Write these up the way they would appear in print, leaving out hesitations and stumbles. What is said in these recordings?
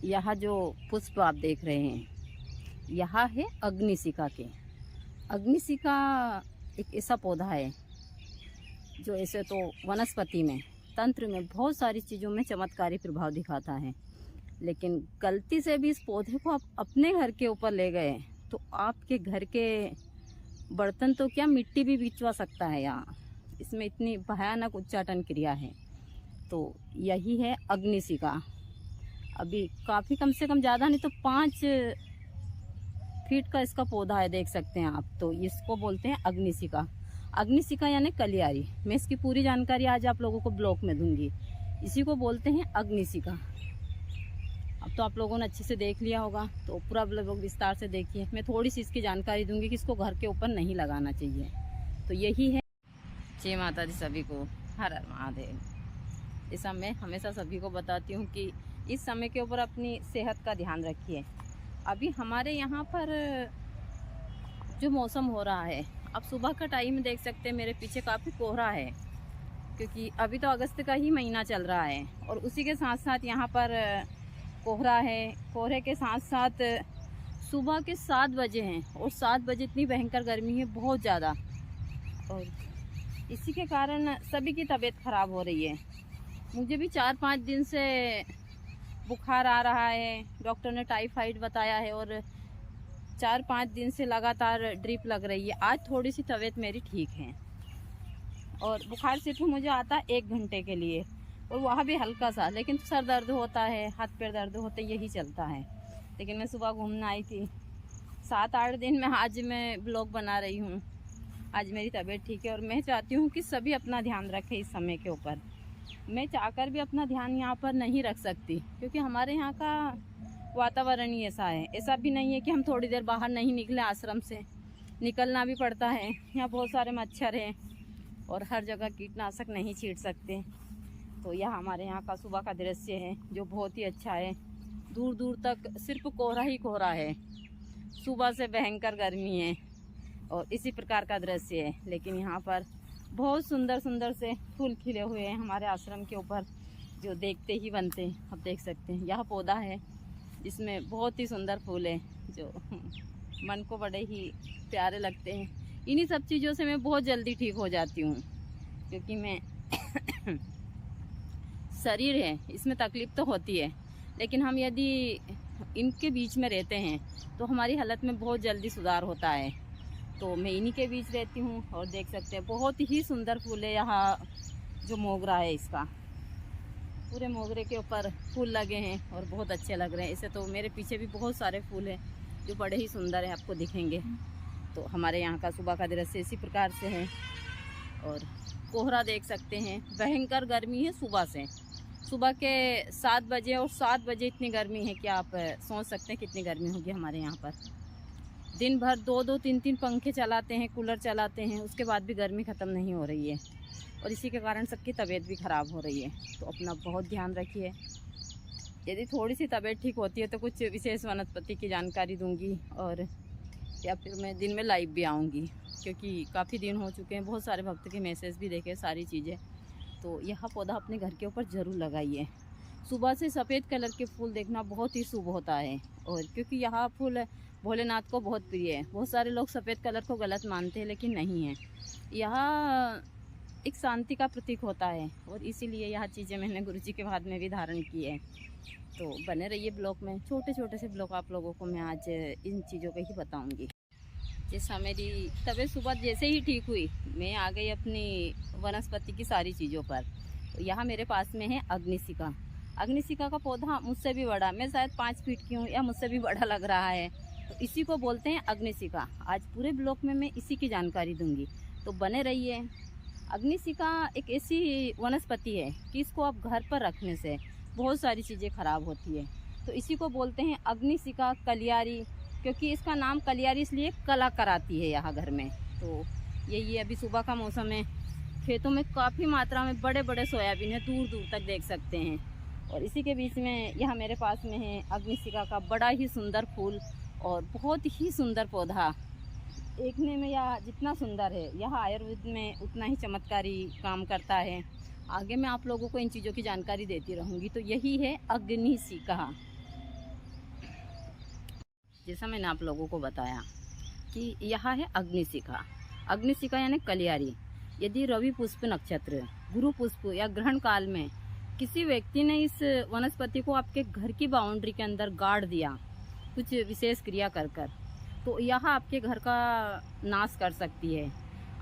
यह जो पुष्प आप देख रहे हैं, यह है अग्निशिखा के। अग्निशिखा एक ऐसा पौधा है जो ऐसे तो वनस्पति में, तंत्र में बहुत सारी चीज़ों में चमत्कारी प्रभाव दिखाता है, लेकिन गलती से भी इस पौधे को आप अपने घर के ऊपर ले गए तो आपके घर के बर्तन तो क्या, मिट्टी भी बिचवा सकता है। यहाँ इसमें इतनी भयानक उच्चाटन क्रिया है। तो यही है अग्निशिखा। अभी काफ़ी, कम से कम ज़्यादा नहीं तो 5 फीट का इसका पौधा है, देख सकते हैं आप। तो इसको बोलते हैं अग्निशिखा। अग्निशिखा यानी कलियारी। मैं इसकी पूरी जानकारी आज आप लोगों को ब्लॉग में दूंगी। इसी को बोलते हैं अग्निशिखा। अब तो आप लोगों ने अच्छे से देख लिया होगा, तो पूरा ब्लॉग विस्तार से देखिए। मैं थोड़ी सी इसकी जानकारी दूंगी कि इसको घर के ऊपर नहीं लगाना चाहिए। तो यही है। जय माता दी सभी को, हर हर महादेव। इस समय हमेशा सभी को बताती हूँ कि इस समय के ऊपर अपनी सेहत का ध्यान रखिए। अभी हमारे यहाँ पर जो मौसम हो रहा है, अब सुबह का टाइम देख सकते हैं, मेरे पीछे काफ़ी कोहरा है, क्योंकि अभी तो अगस्त का ही महीना चल रहा है। और उसी के साथ साथ यहाँ पर कोहरा है। कोहरे के साथ साथ सुबह के 7 बजे हैं, और 7 बजे इतनी भयंकर गर्मी है, बहुत ज़्यादा। और इसी के कारण सभी की तबीयत ख़राब हो रही है। मुझे भी 4-5 दिन से बुखार आ रहा है, डॉक्टर ने टाइफाइड बताया है, और 4-5 दिन से लगातार ड्रिप लग रही है। आज थोड़ी सी तबीयत मेरी ठीक है, और बुखार सिर्फ मुझे आता है 1 घंटे के लिए, और वह भी हल्का सा। लेकिन सर दर्द होता है, हाथ पैर दर्द होते, यही चलता है। लेकिन मैं सुबह घूमने आई थी, 7-8 दिन में आज मैं ब्लॉग बना रही हूँ। आज मेरी तबीयत ठीक है, और मैं चाहती हूँ कि सभी अपना ध्यान रखें इस समय के ऊपर। मैं चाहकर भी अपना ध्यान यहाँ पर नहीं रख सकती, क्योंकि हमारे यहाँ का वातावरण ही ऐसा है। ऐसा भी नहीं है कि हम थोड़ी देर बाहर नहीं निकले, आश्रम से निकलना भी पड़ता है। यहाँ बहुत सारे मच्छर हैं, और हर जगह कीटनाशक नहीं छींट सकते। तो यह हमारे यहाँ का सुबह का दृश्य है, जो बहुत ही अच्छा है। दूर दूर तक सिर्फ कोहरा ही कोहरा है। सुबह से भयंकर गर्मी है, और इसी प्रकार का दृश्य है। लेकिन यहाँ पर बहुत सुंदर सुंदर से फूल खिले हुए हैं हमारे आश्रम के ऊपर, जो देखते ही बनते हैं। आप देख सकते हैं, यह पौधा है जिसमें बहुत ही सुंदर फूल है, जो मन को बड़े ही प्यारे लगते हैं। इन्हीं सब चीज़ों से मैं बहुत जल्दी ठीक हो जाती हूँ, क्योंकि मैं शरीर है, इसमें तकलीफ़ तो होती है, लेकिन हम यदि इनके बीच में रहते हैं तो हमारी हालत में बहुत जल्दी सुधार होता है। तो मैं इन्हीं के बीच रहती हूँ, और देख सकते हैं बहुत ही सुंदर फूल है। यहाँ जो मोगरा है, इसका पूरे मोगरे के ऊपर फूल लगे हैं, और बहुत अच्छे लग रहे हैं। ऐसे तो मेरे पीछे भी बहुत सारे फूल हैं जो बड़े ही सुंदर है, आपको दिखेंगे। तो हमारे यहाँ का सुबह का दृश्य इसी प्रकार से है। और कोहरा देख सकते हैं, भयंकर गर्मी है सुबह से। सुबह के 7 बजे, और 7 बजे इतनी गर्मी है कि आप सोच सकते हैं कितनी गर्मी होगी हमारे यहाँ पर। दिन भर 2-2, 3-3 पंखे चलाते हैं, कूलर चलाते हैं, उसके बाद भी गर्मी ख़त्म नहीं हो रही है, और इसी के कारण सबकी तबीयत भी ख़राब हो रही है। तो अपना बहुत ध्यान रखिए। यदि थोड़ी सी तबीयत ठीक होती है तो कुछ विशेष वनस्पति की जानकारी दूंगी, और या फिर मैं दिन में लाइव भी आऊँगी, क्योंकि काफ़ी दिन हो चुके हैं। बहुत सारे भक्त के मैसेज भी देखे, सारी चीज़ें। तो यह पौधा अपने घर के ऊपर ज़रूर लगाइए। सुबह से सफ़ेद कलर के फूल देखना बहुत ही शुभ होता है, और क्योंकि यह फूल भोलेनाथ को बहुत प्रिय है। बहुत सारे लोग सफ़ेद कलर को गलत मानते हैं, लेकिन नहीं है। यह एक शांति का प्रतीक होता है, और इसीलिए यह चीज़ें मैंने गुरुजी के बाद में भी धारण की है। तो बने रहिए ब्लॉग में। छोटे छोटे से ब्लॉग आप लोगों को मैं आज इन चीज़ों पे ही बताऊंगी। जैसा मेरी तबीयत सुबह जैसे ही ठीक हुई, मैं आ गई अपनी वनस्पति की सारी चीज़ों पर। तो यहाँ मेरे पास में है अग्निशिखा। अग्निशिखा का पौधा मुझसे भी बड़ा, मैं शायद 5 फीट की हूँ, या मुझसे भी बड़ा लग रहा है। तो इसी को बोलते हैं अग्निशिखा। आज पूरे ब्लॉग में मैं इसी की जानकारी दूंगी, तो बने रहिए। अग्निशिखा एक ऐसी वनस्पति है कि इसको आप घर पर रखने से बहुत सारी चीज़ें खराब होती है। तो इसी को बोलते हैं अग्निशिखा कलियारी, क्योंकि इसका नाम कलियारी इसलिए कला कराती है यहाँ घर में। तो यही अभी सुबह का मौसम है, खेतों में काफ़ी मात्रा में बड़े बड़े सोयाबीन है, दूर दूर तक देख सकते हैं। और इसी के बीच में यह मेरे पास में है अग्निशिखा का बड़ा ही सुंदर फूल, और बहुत ही सुंदर पौधा। देखने में यह जितना सुंदर है, यह आयुर्वेद में उतना ही चमत्कारी काम करता है। आगे मैं आप लोगों को इन चीज़ों की जानकारी देती रहूँगी। तो यही है अग्निशिखा। जैसा मैंने आप लोगों को बताया कि यह है अग्निशिखा। अग्निशिखा यानी कलियारी। यदि रवि पुष्प नक्षत्र, गुरु पुष्प या ग्रहण काल में किसी व्यक्ति ने इस वनस्पति को आपके घर की बाउंड्री के अंदर गाड़ दिया कुछ विशेष क्रिया कर कर, तो यह आपके घर का नाश कर सकती है,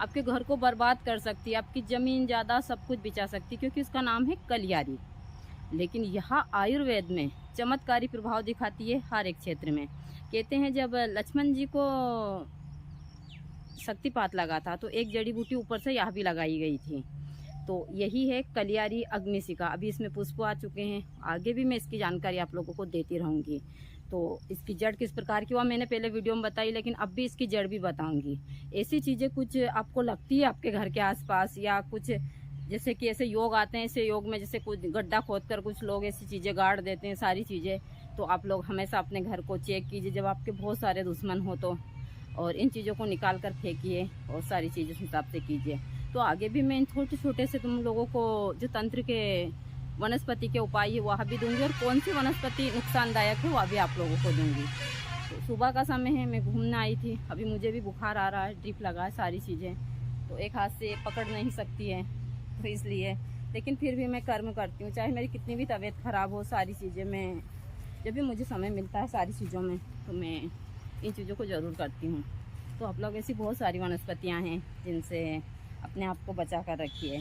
आपके घर को बर्बाद कर सकती है, आपकी ज़मीन ज़्यादा सब कुछ बिचा सकती है, क्योंकि इसका नाम है कलियारी। लेकिन यह आयुर्वेद में चमत्कारी प्रभाव दिखाती है हर एक क्षेत्र में। कहते हैं जब लक्ष्मण जी को शक्तिपात लगा था तो एक जड़ी बूटी ऊपर से यह भी लगाई गई थी। तो यही है कलियारी अग्निशिखा। अभी इसमें पुष्प आ चुके हैं, आगे भी मैं इसकी जानकारी आप लोगों को देती रहूँगी। तो इसकी जड़ किस प्रकार की हुआ मैंने पहले वीडियो में बताई, लेकिन अब भी इसकी जड़ भी बताऊंगी। ऐसी चीज़ें कुछ आपको लगती है आपके घर के आसपास, या कुछ जैसे कि ऐसे योग आते हैं, ऐसे योग में जैसे कुछ गड्ढा खोद कर कुछ लोग ऐसी चीज़ें गाड़ देते हैं सारी चीज़ें, तो आप लोग हमेशा अपने घर को चेक कीजिए जब आपके बहुत सारे दुश्मन हो तो, और इन चीज़ों को निकाल कर फेंकिए और सारी चीज़ें इस हिसाब से कीजिए। तो आगे भी मैं इन छोटे छोटे से तुम लोगों को जो तंत्र के वनस्पति के उपाय है वह भी दूंगी, और कौन सी वनस्पति नुकसानदायक है वह भी आप लोगों को दूंगी। तो सुबह का समय है, मैं घूमने आई थी, अभी मुझे भी बुखार आ रहा है, ड्रिप लगा है, सारी चीज़ें तो एक हाथ से पकड़ नहीं सकती है, तो इसलिए, लेकिन फिर भी मैं कर्म करती हूँ, चाहे मेरी कितनी भी तबीयत ख़राब हो, सारी चीज़ें मैं जब भी मुझे समय मिलता है सारी चीज़ों में तो मैं इन चीज़ों को ज़रूर करती हूँ। तो आप लोग ऐसी बहुत सारी वनस्पतियाँ हैं जिनसे अपने आप को बचा कर रखिए।